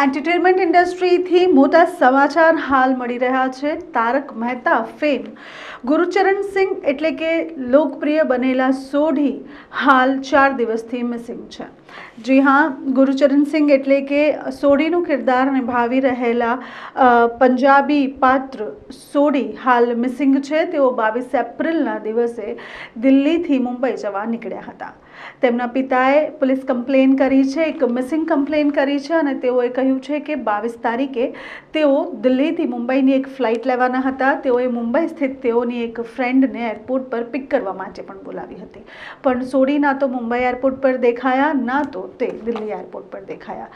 Entertainment ઇન્ડસ્ટ્રીથી મોટા સમાચાર હાલ મળી રહ્યા છે। તારક મહેતા ફેમ ગુરુચરણ સિંહ એટલે કે લોકપ્રિય બનેલા સોઢી હાલ 4 દિવસથી મિસિંગ છે। જી હા, ગુરુચરણ સિંહ એટલે કે સોઢીનું કિરદાર નિભાવી રહેલા પંજાબી પાત્ર સોઢી હાલ મિસિંગ છે। તેઓ 22 એપ્રિલના દિવસે દિલ્હીથી મુંબઈ જવા નીકળ્યા હતા। તેમના પિતાએ પોલીસ કમ્પ્લેન કરી છે, એક મિસિંગ કમ્પ્લેન કરી છે અને તેઓએ કહ્યું છે કે 22 તારીખે તેઓ દિલ્હીથી મુંબઈની એક ફ્લાઇટ લેવાના હતા। તેઓએ મુંબઈ સ્થિત તેઓની એક ફ્રેન્ડને એરપોર્ટ પર પિક કરવા માટે પણ બોલાવી હતી, પણ સોઢી ના તો મુંબઈ એરપોર્ટ પર દેખાયા, ના તો તે દિલ્હી એરપોર્ટ પર દેખાયા।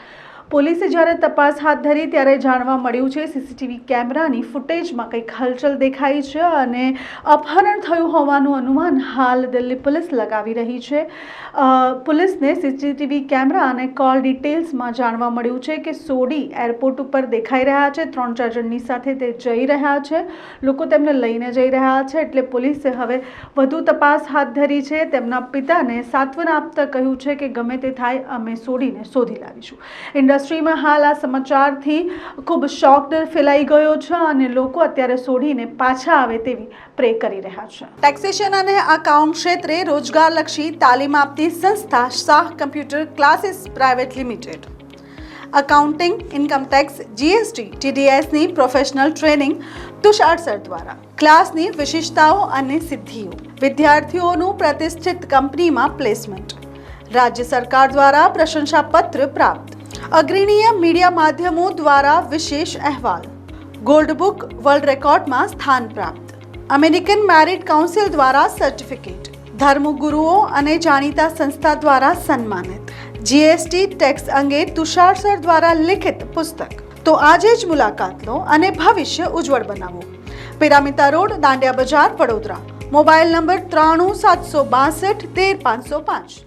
પોલીસે જ્યારે તપાસ હાથ ધરી ત્યારે જાણવા મળ્યું છે સીસીટીવી કેમેરાની ફૂટેજમાં કંઈક હલચલ દેખાઈ છે અને અપહરણ થયું હોવાનું અનુમાન હાલ દિલ્હી પોલીસ લગાવી રહી છે। પોલીસને સીસીટીવી કેમેરા અને કોલ ડિટેલ્સમાં જાણવા મળ્યું છે કે સોઢી એરપોર્ટ ઉપર દેખાઈ રહ્યા છે, 3-4 જણની સાથે તે જઈ રહ્યા છે, લોકો તેમને લઈને જઈ રહ્યા છે। એટલે પોલીસે હવે વધુ તપાસ હાથ ધરી છે। તેમના પિતાને સાંત્વના આપતા કહ્યું છે કે ગમે તે થાય, અમે સોઢીને શોધી લાવીશું। ઇન્ડસ્ટ્રીમાં હાલ આ સમાચારથી ખૂબ શોક ફેલાઈ ગયો છે અને લોકો અત્યારે સોઢીને પાછા આવે તેવી પ્રે કરી રહ્યા છે। ટેક્સેશન અને અકાઉન્ટ ક્ષેત્રે રોજગારલક્ષી તાલીમ આપતી સંસ્થા Shah computer classes private limited accounting, income tax, GST, ટીડીએસની પ્રોફેશનલ ટ્રેનિંગ તુષાર સર દ્વારા ક્લાસની વિશેષતાઓ અને સિદ્ધિઓ, વિદ્યાર્થીઓનું પ્રતિષ્ઠિત કંપનીમાં પ્લેસમેન્ટ, રાજ્ય સરકાર દ્વારા પ્રશંસાપત્ર પ્રાપ્ત, અગ્રણીય મીડિયા માધ્યમો દ્વારા વિશેષ અહેવાલ, ગોલ્ડ બુક વર્લ્ડ રેકોર્ડમાં સ્થાન પ્રાપ્ત, અમેરિકન મેરિટ કાઉન્સિલ દ્વારા સર્ટિફિકેટ, ધર્મગુરુઓ અને જાણીતા સંસ્થા દ્વારા સન્માનિત, જીએસટી ટેક્સ અંગે તુષાર સર દ્વારા લિખિત પુસ્તક। તો આજે જ મુલાકાત લો અને ભવિષ્ય ઉજ્જવળ બનાવો। પિરામિતા રોડ, દાંડિયા બજાર, વડોદરા। Mobile number 93 762 13 505।